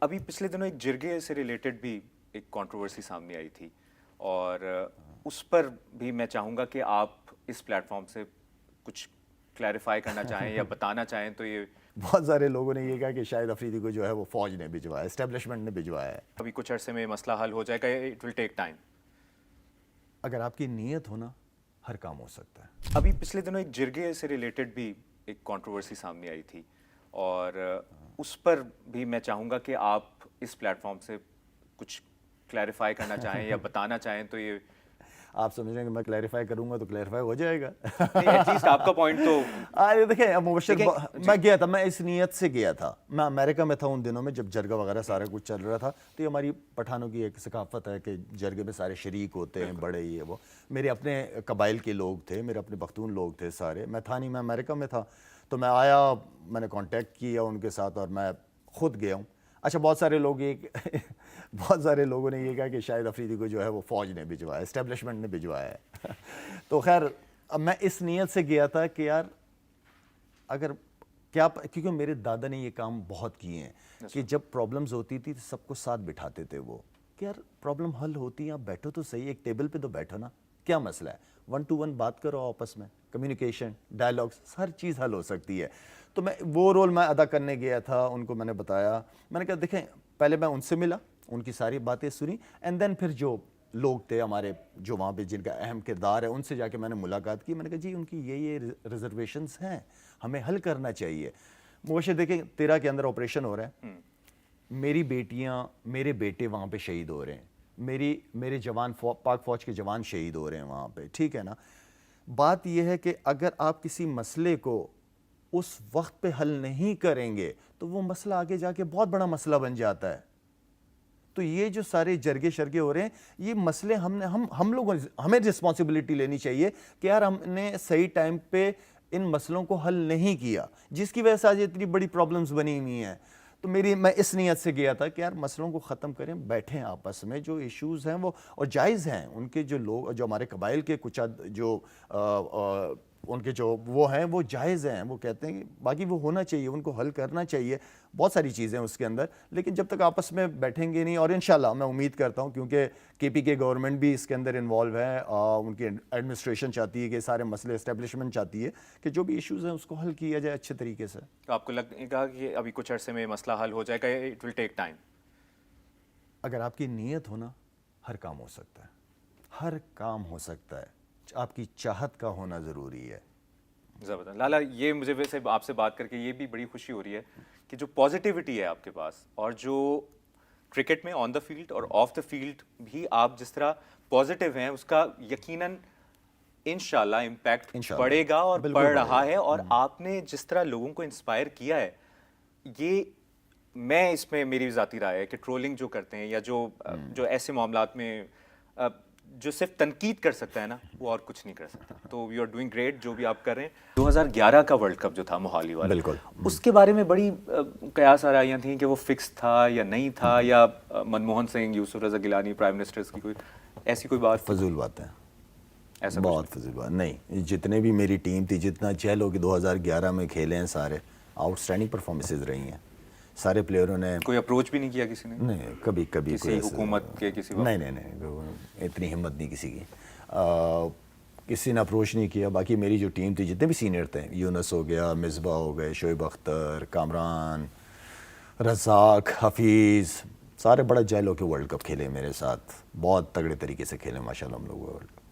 ابھی پچھلے دنوں ایک جرگے سے ریلیٹڈ بھی ایک کنٹروورسی سامنے آئی تھی اور اس پر بھی میں چاہوں گا کہ آپ اس پلیٹ فارم سے کچھ کلیریفائی کرنا چاہیں یا بتانا چاہیں تو یہ بہت سارے لوگوں نے یہ کہا کہ شاہد افریدی کو جو ہے وہ فوج نے بھجوایا، اسٹیبلشمنٹ نے بھجوایا ہے۔ ابھی کچھ عرصے میں مسئلہ حل ہو جائے گا، اٹ ول ٹیک ٹائم۔ اگر آپ کی نیت ہو نا، ہر کام ہو سکتا ہے۔ ابھی پچھلے دنوں ایک جرگے سے ریلیٹڈ بھی ایک کنٹروورسی سامنے آئی تھی اور اس پر بھی میں چاہوں گا کہ آپ اس پلیٹ فارم سے کچھ کلیریفائی کرنا چاہیں یا بتانا چاہیں تو یہ آپ سمجھ رہے ہیں کہ میں کلیریفائی کروں گا تو کلیریفائی ہو جائے گا۔ ایٹ لیسٹ آپ کا پوائنٹ تو دیکھیں مبشر، میں گیا تھا، میں اس نیت سے گیا تھا، میں امریکہ میں تھا ان دنوں میں جب جرگہ وغیرہ سارا کچھ چل رہا تھا، تو یہ ہماری پٹھانوں کی ایک ثقافت ہے کہ جرگے میں سارے شریک ہوتے ہیں، بڑے یہ وہ۔ میرے اپنے قبائل کے لوگ تھے، میرے اپنے پختون لوگ تھے سارے، میں تھا نہیں، میں امریکہ میں تھا، تو میں آیا، میں نے کانٹیکٹ کیا ان کے ساتھ اور میں خود گیا ہوں۔ اچھا، بہت سارے لوگوں نے یہ کہا کہ شاہد افریدی کو جو ہے وہ فوج نے بھجوایا، اسٹیبلشمنٹ نے بھجوایا ہے۔ تو خیر اب میں اس نیت سے گیا تھا کہ یار اگر کیا، کیونکہ میرے دادا نے یہ کام بہت کیے ہیں کہ جب پرابلمز ہوتی تھی تو سب کو ساتھ بٹھاتے تھے وہ، کہ یار پرابلم حل ہوتی ہے، آپ بیٹھو تو صحیح، ایک ٹیبل پہ تو بیٹھو نا، کیا مسئلہ ہے، 1 to 1 بات کرو آپس میں، کمیونیکیشن، ڈائلاگس، ہر چیز حل ہو سکتی ہے۔ تو میں وہ رول میں ادا کرنے گیا تھا، ان کو میں نے بتایا، میں نے کہا دیکھیں پہلے میں ان سے ملا، ان کی ساری باتیں سنی، اینڈ دین پھر جو لوگ تھے ہمارے جو وہاں پہ جن کا اہم کردار ہے ان سے جا کے میں نے ملاقات کی، میں نے کہا جی ان کی یہ ریزرویشنز ہیں، ہمیں حل کرنا چاہیے۔ مبشر دیکھیں 13 کے اندر آپریشن ہو رہا ہے، میری بیٹیاں، میرے بیٹے وہاں پہ شہید ہو رہے ہیں، میرے جوان، پاک فوج کے جوان شہید ہو رہے ہیں وہاں پہ، ٹھیک ہے نا۔ بات یہ ہے کہ اگر آپ کسی مسئلے کو اس وقت پہ حل نہیں کریں گے تو وہ مسئلہ آگے جا کے بہت بڑا مسئلہ بن جاتا ہے۔ تو یہ جو سارے جرگے شرگے ہو رہے ہیں، یہ مسئلے ہم لوگوں، ہمیں رسپانسبلٹی لینی چاہیے کہ یار ہم نے صحیح ٹائم پہ ان مسئلوں کو حل نہیں کیا، جس کی وجہ سے آج اتنی بڑی پرابلمز بنی ہوئی ہیں۔ تو میں اس نیت سے گیا تھا کہ یار مسئلوں کو ختم کریں، بیٹھیں آپس میں، جو ایشوز ہیں وہ اور جائز ہیں، ان کے جو لوگ، جو ہمارے قبائل کے کچھ جو ان کے جو وہ ہیں وہ جائز ہیں، وہ کہتے ہیں کہ باقی وہ ہونا چاہیے، ان کو حل کرنا چاہیے، بہت ساری چیزیں اس کے اندر، لیکن جب تک آپس میں بیٹھیں گے نہیں، اور انشاءاللہ میں امید کرتا ہوں کیونکہ KP گورنمنٹ بھی اس کے اندر انوالو ہے، ان کی ایڈمنسٹریشن چاہتی ہے کہ سارے مسئلے، اسٹیبلشمنٹ چاہتی ہے کہ جو بھی ایشوز ہیں اس کو حل کیا جائے اچھے طریقے سے۔ آپ کو لگے گا کہ ابھی کچھ عرصے میں مسئلہ حل ہو جائے گا، اٹ ول ٹیک ٹائم؟ اگر آپ کی نیت ہو نا، ہر کام ہو سکتا ہے، ہر کام ہو سکتا ہے، آپ کی چاہت کا ہونا ضروری ہے۔ زبردست لالا، یہ مجھے ویسے آپ سے بات کر کے یہ بھی بڑی خوشی ہو رہی ہے کہ جو پازیٹیوٹی ہے آپ کے پاس، اور جو کرکٹ میں آن دا فیلڈ اور آف دا فیلڈ بھی آپ جس طرح پازیٹیو ہیں، اس کا یقیناً انشاءاللہ امپیکٹ پڑے گا اور پڑ رہا ہے، اور آپ نے جس طرح لوگوں کو انسپائر کیا ہے، یہ میں اس میں میری ذاتی رائے ہے کہ ٹرولنگ جو کرتے ہیں یا جو ایسے معاملات میں جو صرف تنقید کر سکتا ہے نا، وہ اور کچھ نہیں کر سکتا۔ تو یو آر ڈوئنگ گریٹ جو بھی آپ کر رہے ہیں۔ 2011 کا ورلڈ کپ جو تھا موہالی والا، بالکل، اس کے بارے میں بڑی قیاس آرائیاں تھیں کہ وہ فکس تھا یا نہیں تھا، یا منموہن سنگھ، یوسف رضا گیلانی پرائم منسٹرز کی کوئی ایسی کوئی بات؟ فضول بات ہے، ایسا بہت فضول بات نہیں۔ جتنے بھی میری ٹیم تھی، جتنا 6 لوگ 2011 میں کھیلے ہیں، سارے آؤٹ اسٹینڈنگ پرفارمنسز رہی ہیں، سارے پلیئروں نے۔ کوئی اپروچ بھی نہیں کیا کسی نے؟ نہیں، کبھی کسی حکومت کے کسی وقت؟ نہیں، اتنی ہمت نہیں کسی کی، کسی نے اپروچ نہیں کیا۔ باقی میری جو ٹیم تھی، جتنے بھی سینئر تھے، یونس ہو گیا، مصباح ہو گئے، شعیب اختر، کامران، رزاق، حفیظ، سارے بڑا جیل ہو کے ورلڈ کپ کھیلے میرے ساتھ، بہت تگڑے طریقے سے کھیلے ماشاءاللہ ہم لوگ ورلڈ کپ۔